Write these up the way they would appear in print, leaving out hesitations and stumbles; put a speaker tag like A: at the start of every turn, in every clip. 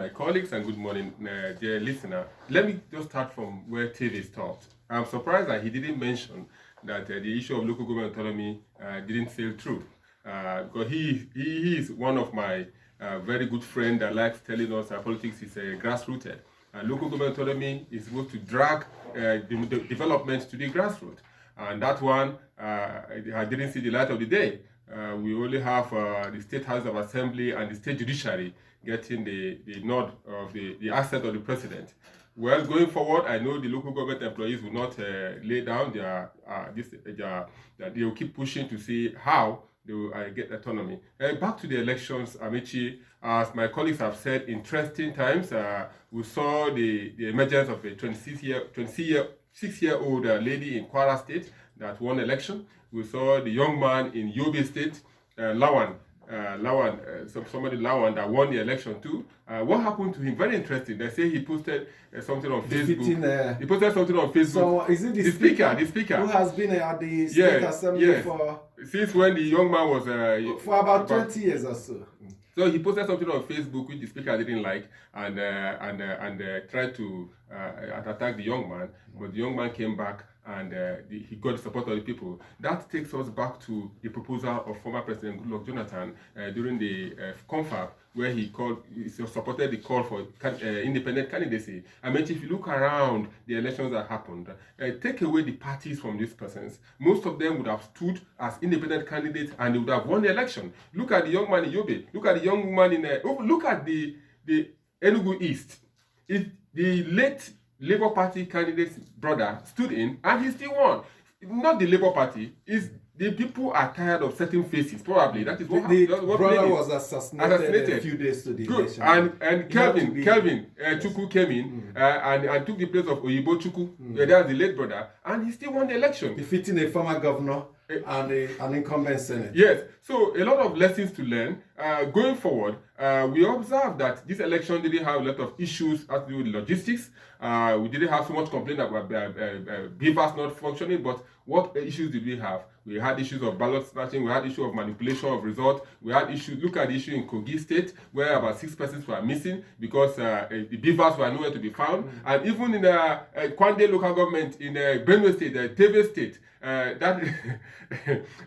A: My colleagues, and good morning, dear listener. Let me just start from where TV stopped. I'm surprised that he didn't mention that the issue of local government autonomy didn't sail through. Because he is one of my very good friend that likes telling us that politics is grassrooted. Local government autonomy is supposed to drag the development to the grassroots. And that one, I didn't see the light of the day. We only have the State House of Assembly and the State Judiciary getting the nod of the asset of the president. Well, going forward, I know the local government employees will not lay down they will keep pushing to see how they will get autonomy. Back to the elections, Amici, as my colleagues have said, interesting times. We saw the emergence of a 26-year-old lady in Kwara State that won election. We saw the young man in Yobe State, Lawan, that won the election too. What happened to him? Very interesting. They say he posted something on Facebook. He posted something on Facebook.
B: So is it the speaker?
A: The speaker
B: who has been at the State Assembly
A: since when the young man was
B: for about 20 years or so.
A: So he posted something on Facebook which the speaker didn't like and tried to attack the young man, but the young man came back and he got the support of the people. That takes us back to the proposal of former President Goodluck Jonathan during the confab, where he supported the call for independent candidacy. I mean, if you look around the elections that happened, take away the parties from these persons, most of them would have stood as independent candidates and they would have won the election. Look at the young man in Yobe. Look at the young man in look at the Enugu East. The late Labour Party candidate's brother stood in and he still won. Not the Labour Party, the people are tired of certain faces. Probably that is what
B: the brother was assassinated a few days to the election.
A: And Kelvin Chukwu came in and took the place of Oyibo Chukwu. That's the late brother, and he still won the election,
B: defeating a former governor and an incumbent senator.
A: Yes, so a lot of lessons to learn. Going forward, we observed that this election didn't have a lot of issues as to do with logistics. We didn't have so much complaint about beavers not functioning, but what issues did we have? We had issues of ballot snatching, we had issues of manipulation of results, we had issues, look at the issue in Kogi State, where about 6 persons were missing because the beavers were nowhere to be found. And even in the Kwande local government in Benue State, Teve State, that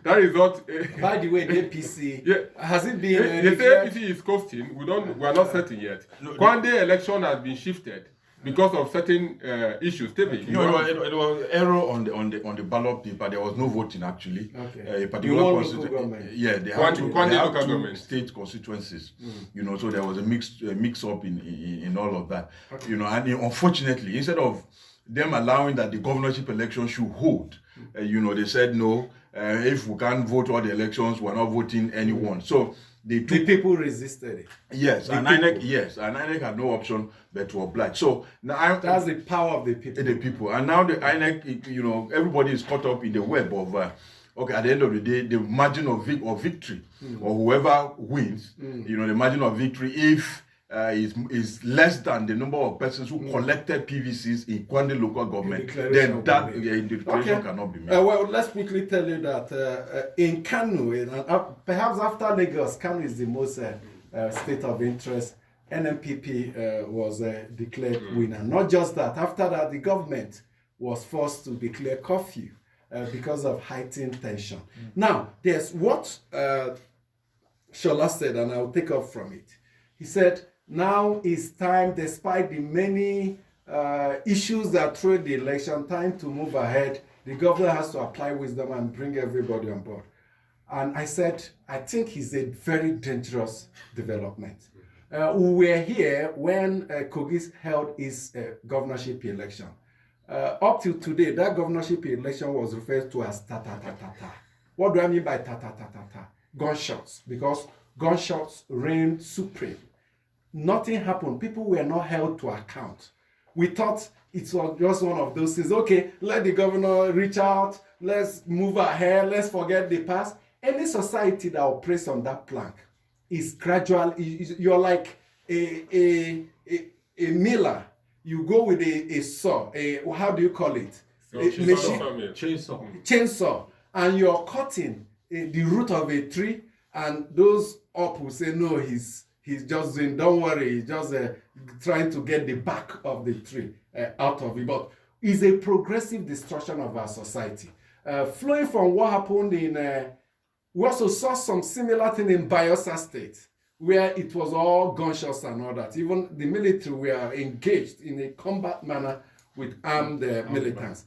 A: result.
B: By the way, the APC has it been?
A: The APC is coasting. We are not certain yet. Kwande election has been shifted because of certain issues.
C: It was error on the ballot paper. There was no voting actually.
B: Okay.
C: A particular constituency. Yeah, they had two state constituencies. So there was a mix up in all of that.
B: Okay.
C: And unfortunately, instead of them allowing that the governorship election should hold, they said no. If we can't vote all the elections, we're not voting anyone. So the
B: people resisted it.
C: Yes, and INEC had no option but to oblige. So now
B: that's the power of the people.
C: The people, and now the INEC, everybody is caught up in the web of. At the end of the day, the margin of victory, or whoever wins, the margin of victory, if is less than the number of persons who collected PVCs in Kwande local government, then that declaration cannot be made.
B: Well, let's quickly tell you that in Kano, perhaps after Lagos, Kano is the most state of interest. NNPP was declared winner. Not just that, after that, the government was forced to declare curfew because of heightened tension. Now, there's what Shola said, and I'll take off from it. He said, now is time, despite the many issues that threw the election, time to move ahead. The governor has to apply wisdom and bring everybody on board. And I said, I think it's a very dangerous development. We were here when Kogi held his governorship election. Up till today, that governorship election was referred to as ta-ta-ta-ta-ta. What do I mean by ta-ta-ta-ta-ta? Gunshots, because gunshots reigned supreme. Nothing happened. People were not held to account. We thought it was just one of those things. Okay, let the governor reach out. Let's move ahead. Let's forget the past. Any society that operates on that plank is gradual. You're like a miller. You go with a saw. How do you call it? Chainsaw. And you're cutting the root of a tree. And those up will say, no, he's he's just saying, don't worry, he's just trying to get the back of the tree out of it. But it's a progressive destruction of our society. Flowing from what happened in, we also saw some similar thing in Bayelsa State, where it was all gunshots and all that. Even the military were engaged in a combat manner with armed militants.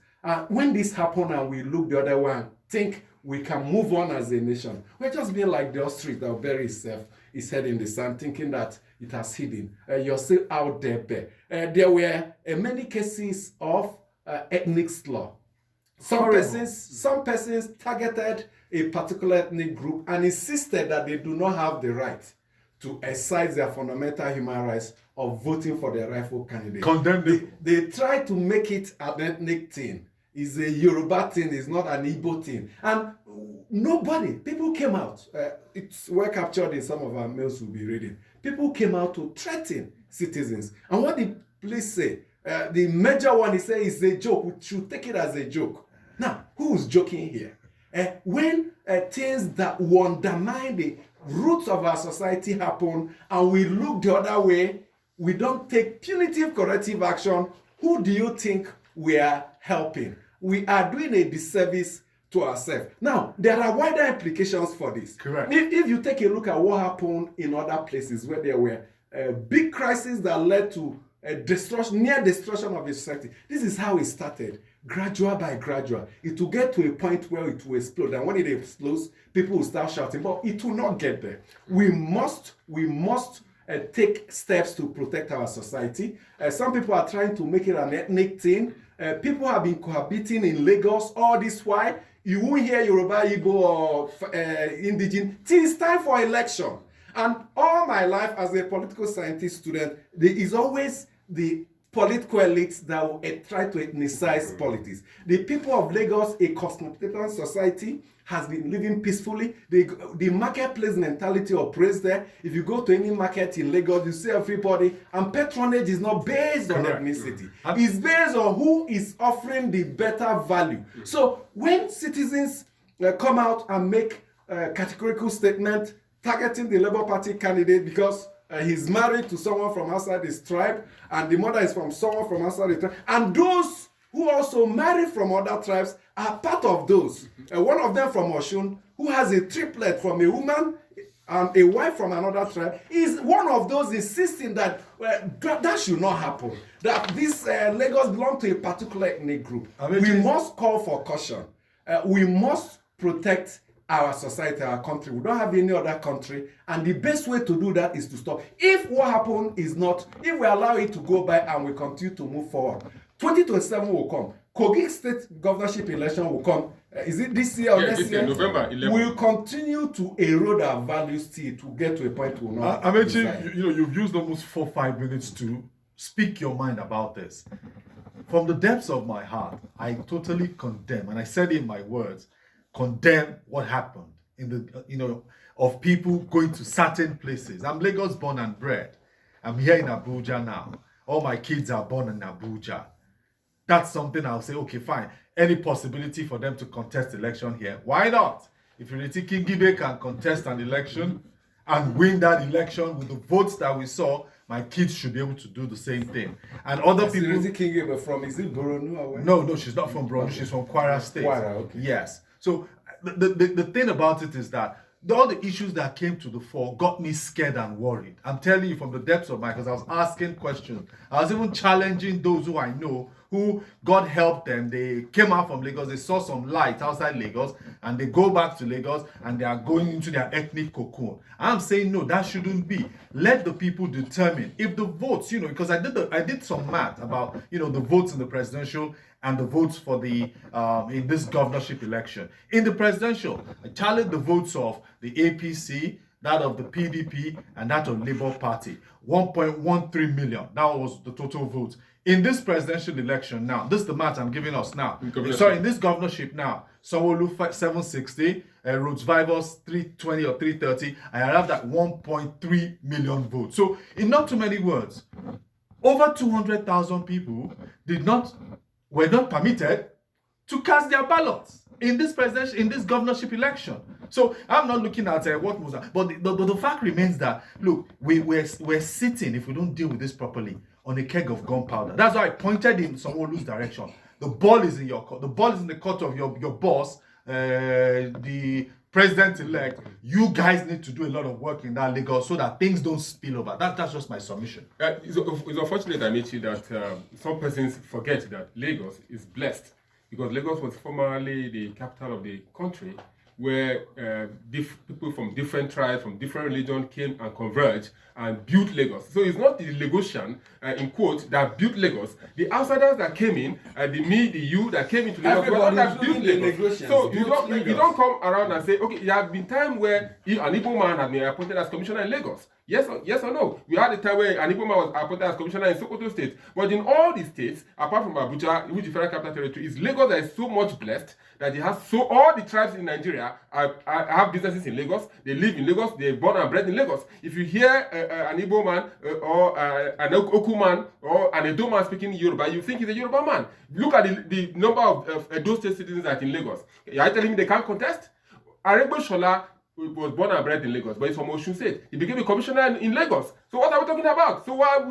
B: When this happened and we look the other way and think we can move on as a nation, we're just being like the ostrich that will bury his head in the sand, thinking that it has hidden. You're still out there. There were many cases of ethnic slur. Some persons targeted a particular ethnic group and insisted that they do not have the right to exercise their fundamental human rights of voting for their rightful candidate.
C: Condemned.
B: They try to make it an ethnic thing. It's a Yoruba thing, it's not an Igbo thing. And people came out. It's well captured in some of our mails we'll be reading. People came out to threaten citizens. And what did police say? The major one, he said, is a joke. We should take it as a joke. Now, who's joking here? When things that will undermine the roots of our society happen and we look the other way, we don't take punitive corrective action, who do you think we are helping? We are doing a disservice to ourselves. Now, there are wider implications for this.
C: Correct.
B: If you take a look at what happened in other places where there were big crises that led to near destruction of a society, this is how it started. Gradual by gradual, it will get to a point where it will explode, and when it explodes, people will start shouting. But it will not get there. We must take steps to protect our society. Some people are trying to make it an ethnic thing. People have been cohabiting in Lagos all this while. You won't hear Yoruba, Igbo, or indigenous till it's time for election. And all my life as a political scientist student, there is always the political elites that will try to ethnicize politics. The people of Lagos, a cosmopolitan society, has been living peacefully. The marketplace mentality operates there. If you go to any market in Lagos, you see everybody, and patronage is not based on ethnicity. It's based on who is offering the better value. So when citizens come out and make a categorical statement targeting the Labour Party candidate because he's married to someone from outside his tribe, and the mother is from someone from outside the tribe, and those who also marry from other tribes are part of those. One of them from Oshun, who has a triplet from a woman and a wife from another tribe, is one of those insisting that that should not happen. That this Lagos belongs to a particular ethnic group. We must call for caution. We must protect our society, our country. We don't have any other country, and the best way to do that is to stop. If what happened is not, if we allow it to go by and we continue to move forward, 2027 will come. Kogi State governorship election will come. Is it this year or next year?
A: November 11.
B: We'll continue to erode our values till to get to a point we'll not.
C: Amechi, you've used almost 4-5 minutes to speak your mind about this. From the depths of my heart, I totally condemn, and I said in my words, condemn what happened in the of people going to certain places. I'm Lagos born and bred. I'm here in Abuja now. All my kids are born in Abuja. That's something I'll say, okay, fine. Any possibility for them to contest election here? Why not? If Ireti Kingibe can contest an election and win that election with the votes that we saw, my kids should be able to do the same thing. And other people.
B: Ireti Kingibe from, is it Borno or where?
C: No, she's not from Borno. She's from Kwara State.
B: Kwara, okay.
C: Yes. So the thing about it is that all the issues that came to the fore got me scared and worried. I'm telling you from the depths of my, because I was asking questions. I was even challenging those who I know who, God help them, they came out from Lagos, they saw some light outside Lagos, and they go back to Lagos, and they are going into their ethnic cocoon. I'm saying, no, that shouldn't be. Let the people determine. If the votes, because I did some math about, the votes in the presidential and the votes for the, in this governorship election. In the presidential, I tallied the votes of the APC, that of the PDP, and that of Labour Party. 1.13 million. That was the total votes. In this presidential election now, this is the math I'm giving us now. Sorry, in this governorship now, Sanwo-Olu 760, Rhodes Vivos 320 or 330, I arrived at 1.3 million votes. So, in not too many words, over 200,000 people were not permitted to cast their ballots in this governorship election.
D: So I'm not looking at what was, but the fact remains that look, we're sitting, if we don't deal with this properly, on a keg of gunpowder. That's why I pointed in Sanwo-Olu's direction. The ball is in your court. The ball is in the court of your boss, the president-elect. You guys need to do a lot of work in that Lagos so that things don't spill over. That's just my submission.
A: It's unfortunate, Amici, that some persons forget that Lagos is blessed because Lagos was formerly the capital of the country, where people from different tribes, from different religions came and converged and built Lagos. So it's not the Lagosian, in quote, that built Lagos. The outsiders that came in, the me, the you that came into Lagos, were that built Lagos. So you don't come around and say, okay, there have been time where an Igbo man had been appointed as commissioner in Lagos. Yes or no? We had a time where an Igbo man was appointed as commissioner in Sokoto State. But in all the states, apart from Abuja, which is the Federal Capital Territory, is Lagos that is so much blessed that it has all the tribes in Nigeria have businesses in Lagos. They live in Lagos. They're born and bred in Lagos. If you hear an Igbo man or an Oku man or an Edo man speaking Yoruba, you think he's a Yoruba man. Look at the number of Edo State citizens that are in Lagos. Are you telling me they can't contest? Aregbesola was born and bred in Lagos, but he's from Osun State. He became a commissioner in Lagos. So what are we talking about? So why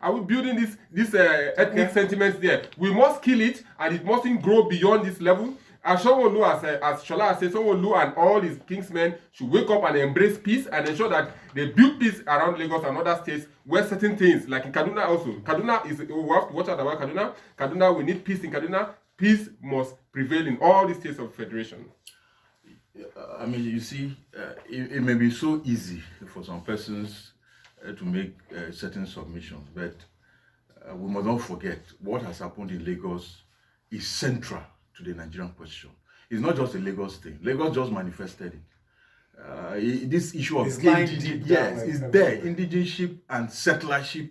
A: are we building this ethnic sentiments there? We must kill it, and it mustn't grow beyond this level. As Sanwo-Olu, as Shola has said, Sanwo-Olu and all his kingsmen should wake up and embrace peace and ensure that they build peace around Lagos and other states where certain things, like in Kaduna also. Kaduna is, we have to watch out about Kaduna. Kaduna, we need peace in Kaduna. Peace must prevail in all the states of federation.
C: I mean, you see, it may be so easy for some persons to make certain submissions, but we must not forget what has happened in Lagos is central to the Nigerian question. It's not just a Lagos thing. Lagos just manifested it. This issue of indigenship and settlership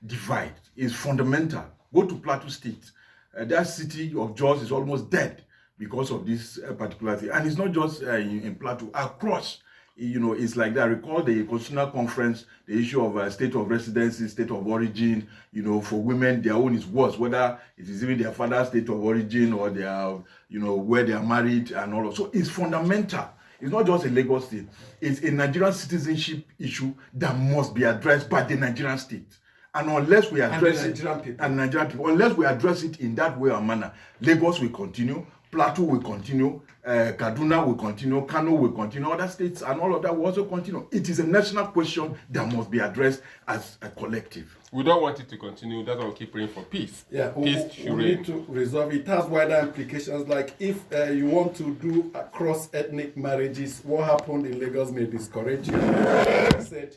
C: divide is fundamental. Go to Plateau State. That city of Jos is almost dead because of this particular thing. And it's not just in Plateau, across, it's like that. I recall the Constitutional Conference, the issue of state of residency, state of origin, for women, their own is worse, whether it is even their father's state of origin or their, where they are married and all of. So it's fundamental. It's not just a Lagos state. It's a Nigerian citizenship issue that must be addressed by the Nigerian state. And unless we address Nigerian people, unless we address it in that way or manner, Lagos will continue, Plateau will continue, Kaduna will continue, Kano will continue, other states and all of that will also continue. It is a national question that must be addressed as a collective.
A: We don't want it to continue. That's why we keep praying for peace.
B: Yeah,
A: peace should
B: we need to resolve it. It has wider implications. Like if you want to do cross-ethnic marriages, what happened in Lagos may discourage you. I said,